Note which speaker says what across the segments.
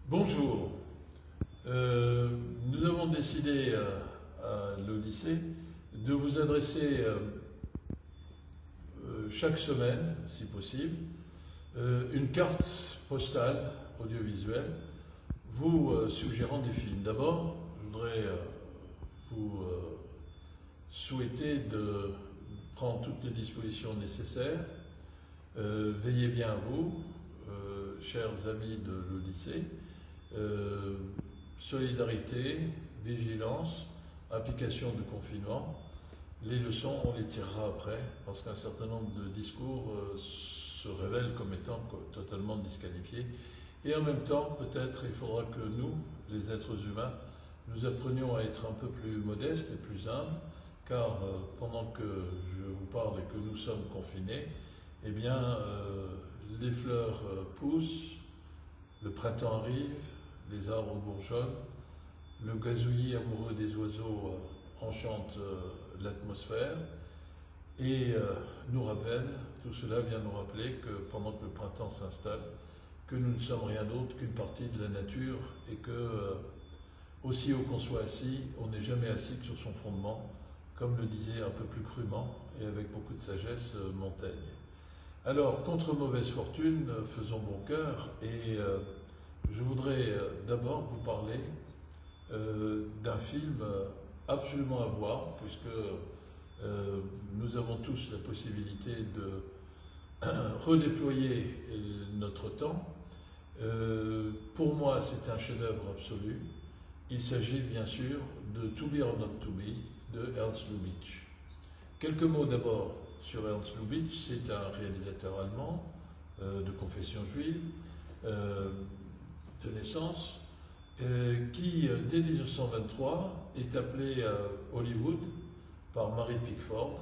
Speaker 1: Bonjour. Nous avons décidé à l'Odyssée de vous adresser chaque semaine, si possible, une carte postale audiovisuelle vous suggérant des films. D'abord, je voudrais vous souhaiter de prendre toutes les dispositions nécessaires. Veillez bien à vous, chers amis de l'Odyssée. Solidarité, vigilance, application du confinement. Les leçons, on les tirera après, parce qu'un certain nombre de discours se révèlent comme étant totalement disqualifiés. Et en même temps, peut-être, il faudra que nous, les êtres humains, nous apprenions à être un peu plus modestes et plus humbles, car pendant que je vous parle et que nous sommes confinés, eh bien, les fleurs poussent, le printemps arrive, les arbres bourgeonnent, le gazouillis amoureux des oiseaux enchante l'atmosphère et nous rappelle, tout cela vient nous rappeler que pendant que le printemps s'installe, que nous ne sommes rien d'autre qu'une partie de la nature et que, aussi haut qu'on soit assis, on n'est jamais assis que sur son fondement, comme le disait un peu plus crûment et avec beaucoup de sagesse Montaigne. Alors, contre mauvaise fortune, faisons bon cœur et je voudrais d'abord vous parler d'un film absolument à voir, puisque nous avons tous la possibilité de redéployer notre temps. Pour moi, c'est un chef-d'œuvre absolu. Il s'agit bien sûr de To Be or Not To Be de Ernst Lubitsch. Quelques mots d'abord sur Ernst Lubitsch. C'est un réalisateur allemand de confession juive, de naissance, qui, dès 1923, est appelé à Hollywood par Mary Pickford,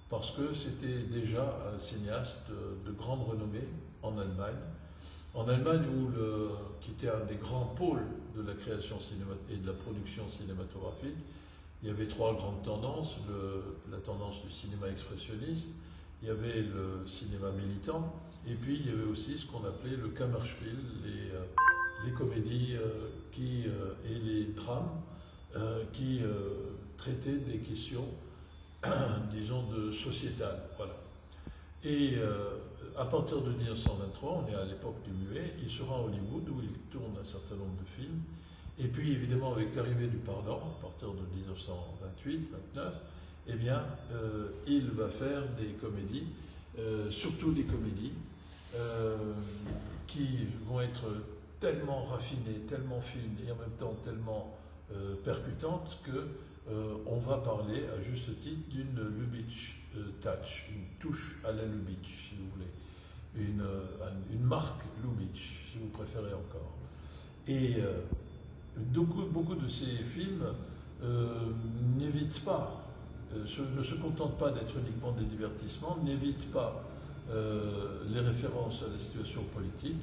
Speaker 1: parce que c'était déjà un cinéaste de grande renommée en Allemagne. En Allemagne, qui était un des grands pôles de la création et de la production cinématographique, il y avait trois grandes tendances. La tendance du cinéma expressionniste, il y avait le cinéma militant, et puis il y avait aussi ce qu'on appelait le Kammerspiel, les comédies et les drames qui traitaient des questions, disons, sociétales. Voilà. Et à partir de 1923, on est à l'époque du muet, il sera à Hollywood où il tourne un certain nombre de films. Et puis évidemment avec l'arrivée du parlant, à partir de 1928-29, eh bien, il va faire des comédies, surtout des comédies qui vont être tellement raffinées, tellement fines et en même temps tellement percutantes que on va parler à juste titre d'une Lubitsch touch, une touche à la Lubitsch, si vous voulez, une marque Lubitsch, si vous préférez encore. Et beaucoup de ces films n'évitent pas, ne se contentent pas d'être uniquement des divertissements, n'évitent pas les références à la situation politique,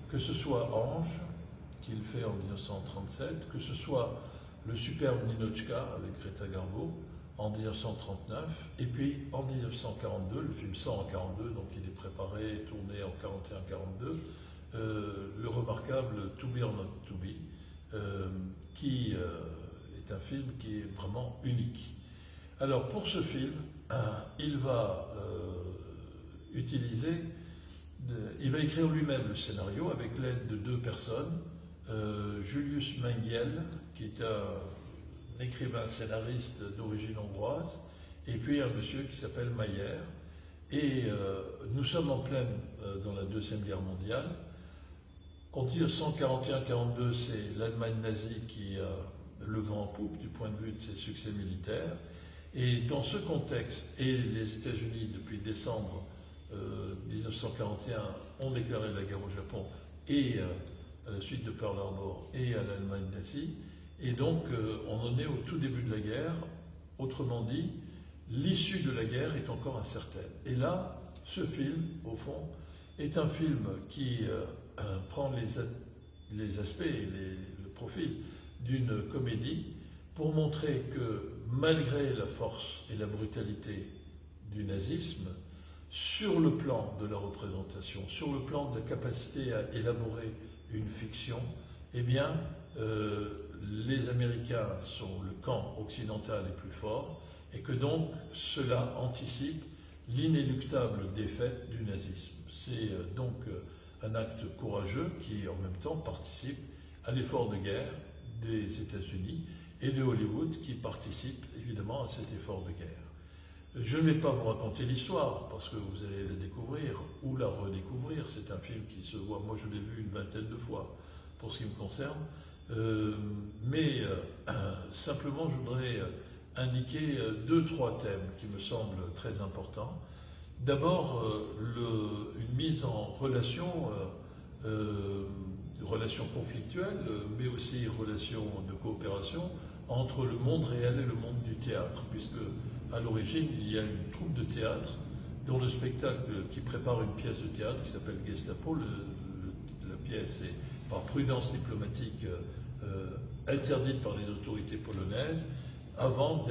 Speaker 1: que ce soit Ange, qu'il fait en 1937, que ce soit le superbe Ninotchka avec Greta Garbo en 1939, et puis en 1942, le film sort en 1942, donc il est préparé, tourné en 1941-1942, le remarquable To Be or Not To Be, qui est un film qui est vraiment unique. Alors pour ce film, il va écrire lui-même le scénario avec l'aide de deux personnes, Julius Mengiel, qui est un écrivain scénariste d'origine hongroise, et puis un monsieur qui s'appelle Mayer. Et nous sommes en pleine dans la Deuxième Guerre mondiale. En 1941-42, c'est l'Allemagne nazie qui a le vent en poupe du point de vue de ses succès militaires. Et dans ce contexte, et les États-Unis, depuis décembre 1941, ont déclaré la guerre au Japon et à la suite de Pearl Harbor et à l'Allemagne nazie. Et donc, on en est au tout début de la guerre. Autrement dit, l'issue de la guerre est encore incertaine. Et là, ce film, au fond, est un film qui prend les aspects et le profil d'une comédie pour montrer que malgré la force et la brutalité du nazisme, sur le plan de la représentation, sur le plan de la capacité à élaborer une fiction, eh bien, les Américains sont le camp occidental les plus forts, et que donc cela anticipe l'inéluctable défaite du nazisme. C'est donc un acte courageux qui, en même temps, participe à l'effort de guerre des États-Unis et de Hollywood qui participe évidemment à cet effort de guerre. Je ne vais pas vous raconter l'histoire parce que vous allez la découvrir ou la redécouvrir. C'est un film qui se voit, moi je l'ai vu une vingtaine de fois pour ce qui me concerne. Simplement je voudrais indiquer deux, trois thèmes qui me semblent très importants. D'abord, une mise en relation, relation conflictuelle, mais aussi relation de coopération entre le monde réel et le monde du théâtre, puisque à l'origine, il y a une troupe de théâtre dont le spectacle qui prépare une pièce de théâtre qui s'appelle Gestapo. La pièce est, par prudence diplomatique, interdite par les autorités polonaises avant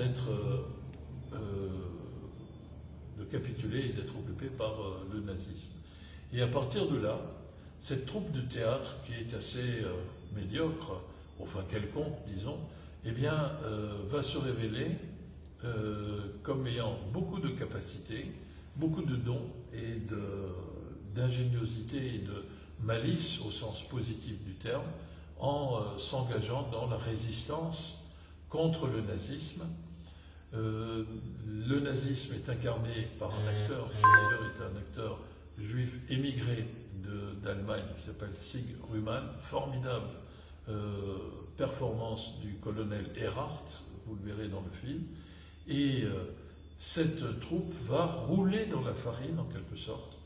Speaker 1: de capituler et d'être occupée par le nazisme. Et à partir de là, cette troupe de théâtre, qui est assez médiocre, enfin quelconque, disons, eh bien, va se révéler comme ayant beaucoup de capacités, beaucoup de dons et d'ingéniosité et de malice au sens positif du terme, en s'engageant dans la résistance contre le nazisme. Le nazisme est incarné par un acteur, qui d'ailleurs est un acteur juif émigré d'Allemagne, qui s'appelle Sig Ruman, formidable performance du colonel Erhardt, vous le verrez dans le film. Et cette troupe va rouler dans la farine, en quelque sorte,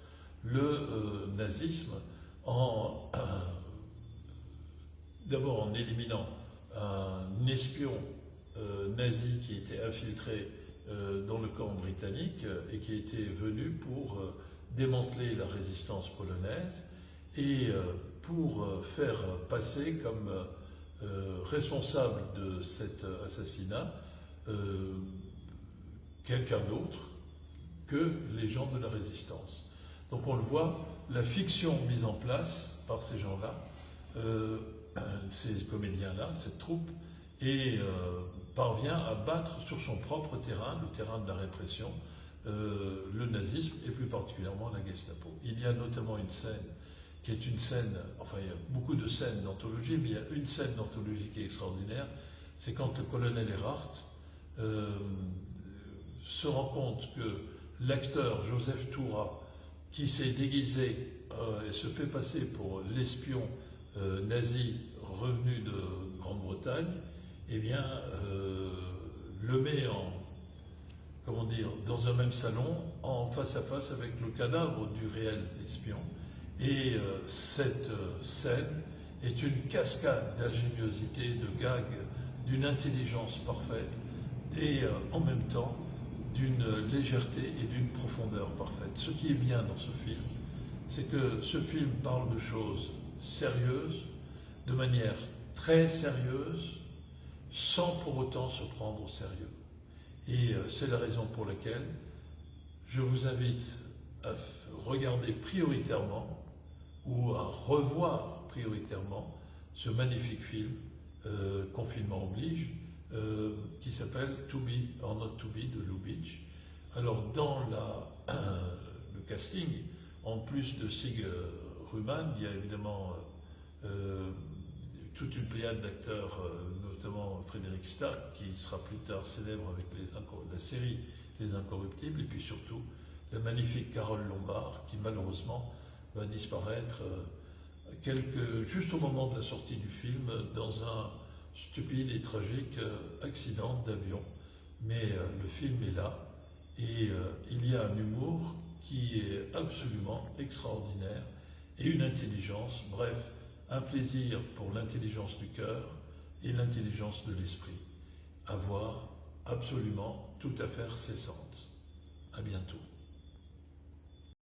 Speaker 1: le nazisme, d'abord en éliminant un espion nazi qui était infiltré dans le camp britannique et qui était venu pour démanteler la résistance polonaise et pour faire passer comme responsable de cet assassinat quelqu'un d'autre que les gens de la résistance. Donc on le voit, la fiction mise en place par ces gens-là, ces comédiens-là, cette troupe, et parvient à battre sur son propre terrain, le terrain de la répression, le nazisme et plus particulièrement la Gestapo. Il y a notamment une scène qui est une scène, enfin il y a beaucoup de scènes d'anthologie, mais il y a une scène d'anthologie qui est extraordinaire, c'est quand le colonel Erhardt se rend compte que l'acteur Joseph Toura, qui s'est déguisé et se fait passer pour l'espion nazi revenu de Grande-Bretagne, eh bien, le met dans un même salon, en face à face avec le cadavre du réel espion. Et cette scène est une cascade d'ingéniosité, de gags, d'une intelligence parfaite et en même temps d'une légèreté et d'une profondeur parfaite. Ce qui est bien dans ce film, c'est que ce film parle de choses sérieuses, de manière très sérieuse, sans pour autant se prendre au sérieux. Et c'est la raison pour laquelle je vous invite à regarder prioritairement ou à revoir prioritairement ce magnifique film, Confinement oblige, qui s'appelle To Be or Not To Be de Lubitsch. Alors dans le casting, en plus de Sig Ruman, il y a évidemment toute une pléiade d'acteurs, notamment Frédéric Stark, qui sera plus tard célèbre avec la série Les Incorruptibles, et puis surtout la magnifique Carole Lombard, qui malheureusement va disparaître juste au moment de la sortie du film dans un stupide et tragique accident d'avion. Mais le film est là et il y a un humour qui est absolument extraordinaire et une intelligence, bref, un plaisir pour l'intelligence du cœur et l'intelligence de l'esprit. À voir, absolument, tout à fait cessante. À bientôt.